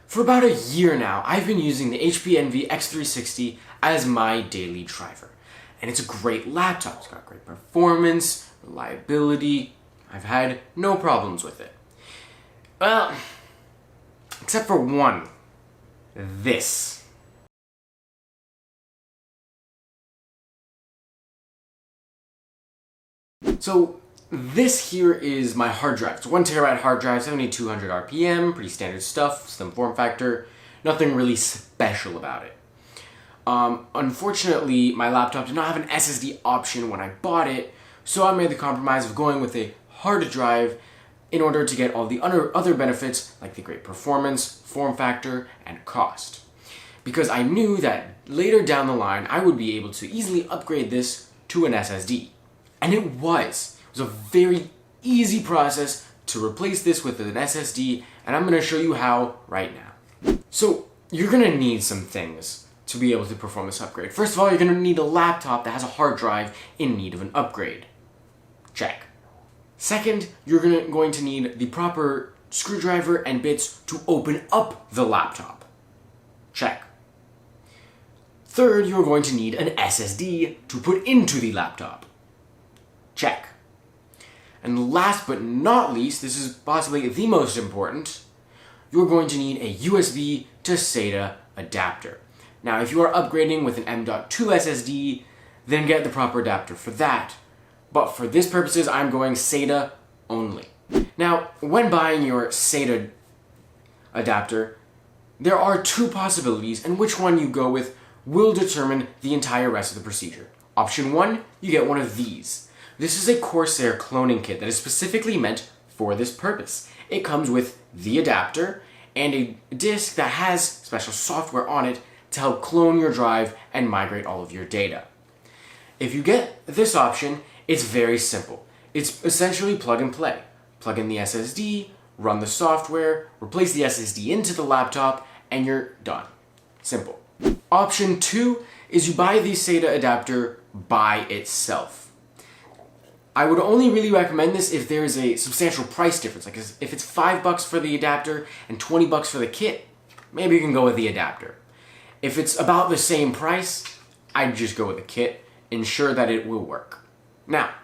For about a year now, I've been using the HP Envy x360 as my daily driver. And it's a great laptop. It's got great performance, reliability. I've had no problems with it. Well, except for one. This. So, this here is my hard drive. It's a 1TB hard drive, 7200 RPM, pretty standard stuff, slim form factor, nothing really special about it. Unfortunately, my laptop did not have an SSD option when I bought it, so I made the compromise of going with a hard drive in order to get all the other benefits like the great performance, form factor, and cost. Because I knew that later down the line, I would be able to easily upgrade this to an SSD. And it was. It was a very easy process to replace this with an SSD, and I'm going to show you how right now. So, you're going to need some things to be able to perform this upgrade. First of all, you're going to need a laptop that has a hard drive in need of an upgrade. Check. Second, you're going to need the proper screwdriver and bits to open up the laptop. Check. Third, you're going to need an SSD to put into the laptop. Check. And last but not least, this is possibly the most important, you're going to need a USB to SATA adapter. Now, if you are upgrading with an M.2 SSD, then get the proper adapter for that. But for this purposes, I'm going SATA only. Now, when buying your SATA adapter, there are two possibilities, and which one you go with will determine the entire rest of the procedure. Option 1, you get one of these. This is a Corsair cloning kit that is specifically meant for this purpose. It comes with the adapter and a disk that has special software on it to help clone your drive and migrate all of your data. If you get this option, it's very simple. It's essentially plug and play. Plug in the SSD, run the software, replace the SSD into the laptop, and you're done. Simple. Option 2 is you buy the SATA adapter by itself. I would only really recommend this if there is a substantial price difference. Like if it's $5 for the adapter and $20 for the kit, maybe you can go with the adapter. If it's about the same price, I'd just go with the kit, ensure that it will work. Now,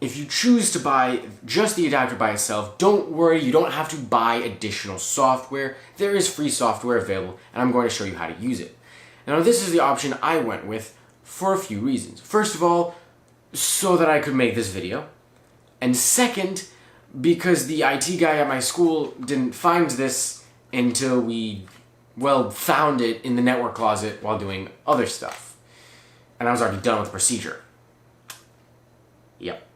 if you choose to buy just the adapter by itself, don't worry, you don't have to buy additional software. There is free software available, and I'm going to show you how to use it. Now, this is the option I went with for a few reasons. First of all, so that I could make this video. And second, because the IT guy at my school didn't find this until we, found it in the network closet while doing other stuff. And I was already done with the procedure. Yep.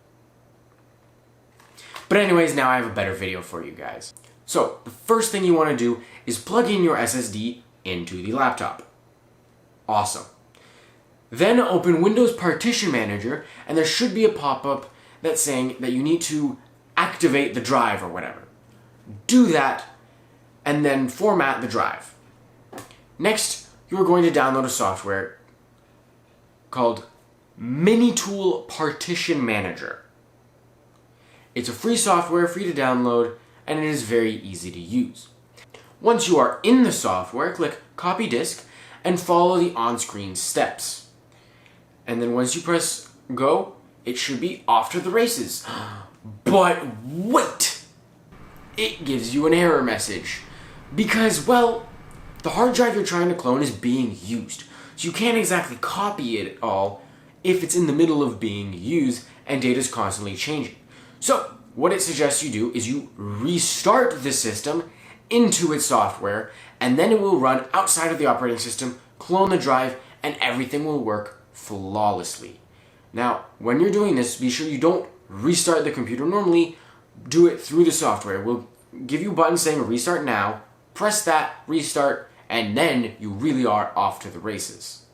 But anyways, now I have a better video for you guys. So, the first thing you want to do is plug in your SSD into the laptop. Awesome. Then open Windows Partition Manager, and there should be a pop-up that's saying that you need to activate the drive or whatever. Do that, and then format the drive. Next, you're going to download a software called Minitool Partition Manager. It's a free software, free to download, and it is very easy to use. Once you are in the software, click Copy Disk, and follow the on-screen steps. And then once you press go, it should be off to the races. But wait! It gives you an error message. Because, the hard drive you're trying to clone is being used. So you can't exactly copy it all if it's in the middle of being used and data is constantly changing. So, what it suggests you do is you restart the system into its software, and then it will run outside of the operating system, clone the drive, and everything will work flawlessly. Now, when you're doing this, be sure you don't restart the computer normally. Do it through the software. We'll give you a button saying restart now. Press that, restart, and then you really are off to the races.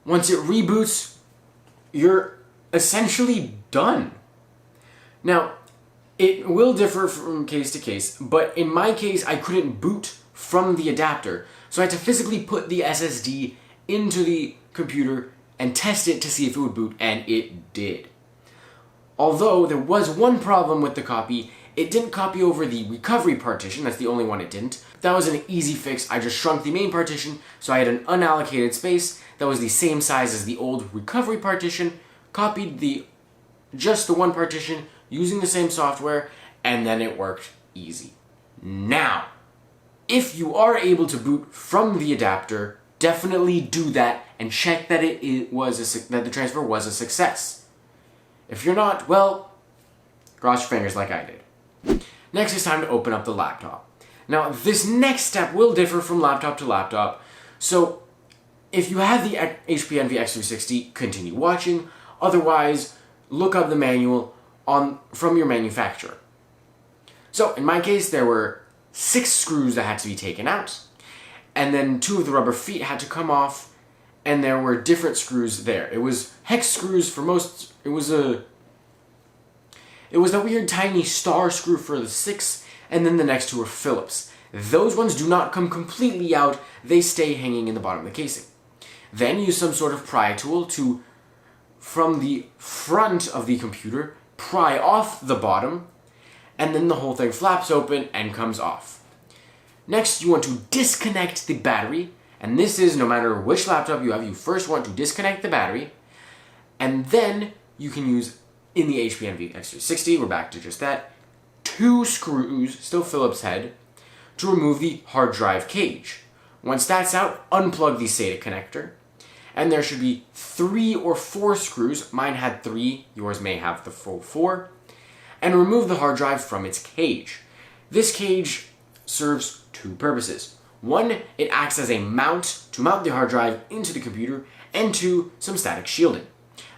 Once it reboots, you're essentially done. Now, it will differ from case to case, but in my case, I couldn't boot from the adapter, so I had to physically put the SSD into the computer and test it to see if it would boot, and it did. Although there was one problem with the copy, It didn't copy over the recovery partition, that's the only one it didn't. That was an easy fix. I just shrunk the main partition so I had an unallocated space that was the same size as the old recovery partition, copied just the one partition using the same software, and then it worked easy. Now, if you are able to boot from the adapter, definitely do that and check that that the transfer was a success. If you're not, well, cross your fingers like I did. Next, it's time to open up the laptop. Now, this next step will differ from laptop to laptop, so if you have the HP Envy x360, continue watching. Otherwise, look up the manual from your manufacturer. So, in my case, there were 6 screws that had to be taken out, and then 2 of the rubber feet had to come off, and there were different screws there. It was hex screws for most. It was a weird tiny star screw for the 6, and then the next 2 were Phillips. Those ones do not come completely out, they stay hanging in the bottom of the casing. Then use some sort of pry tool to, from the front of the computer, pry off the bottom, and then the whole thing flaps open and comes off. Next, you want to disconnect the battery, and this is no matter which laptop you have, you first want to disconnect the battery, and then you can use, in the HP Envy x360, we're back to just that, 2 screws, still Phillips head, to remove the hard drive cage. Once that's out, unplug the SATA connector, and there should be 3 or 4 screws, mine had 3, yours may have the full 4, and remove the hard drive from its cage. This cage serves 2 purposes. 1, it acts as a mount to mount the hard drive into the computer, and 2, some static shielding.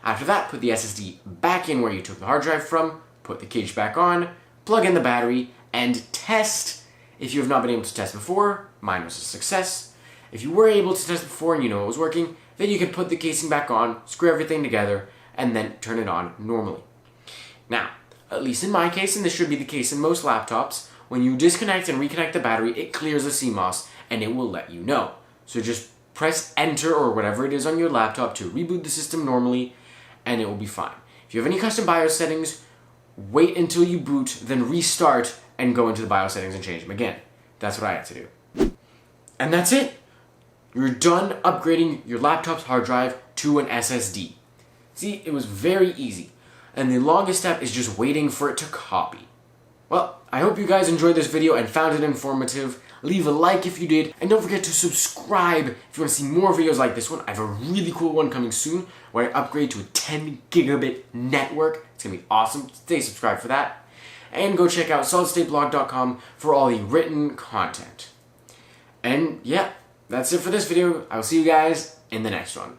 After that, put the SSD back in where you took the hard drive from, put the cage back on, plug in the battery, and test. If you have not been able to test before, mine was a success. If you were able to test before and you know it was working, then you can put the casing back on, screw everything together, and then turn it on normally. Now, at least in my case, and this should be the case in most laptops, when you disconnect and reconnect the battery, it clears the CMOS and it will let you know. So just press enter or whatever it is on your laptop to reboot the system normally, and it will be fine. If you have any custom BIOS settings, wait until you boot, then restart and go into the BIOS settings and change them again. That's what I had to do. And that's it. You're done upgrading your laptop's hard drive to an SSD. See, it was very easy. And the longest step is just waiting for it to copy. Well, I hope you guys enjoyed this video and found it informative. Leave a like if you did, and don't forget to subscribe if you want to see more videos like this one. I have a really cool one coming soon where I upgrade to a 10 gigabit network. It's going to be awesome. Stay subscribed for that. And go check out solidstateblog.com for all the written content. And yeah, that's it for this video. I will see you guys in the next one.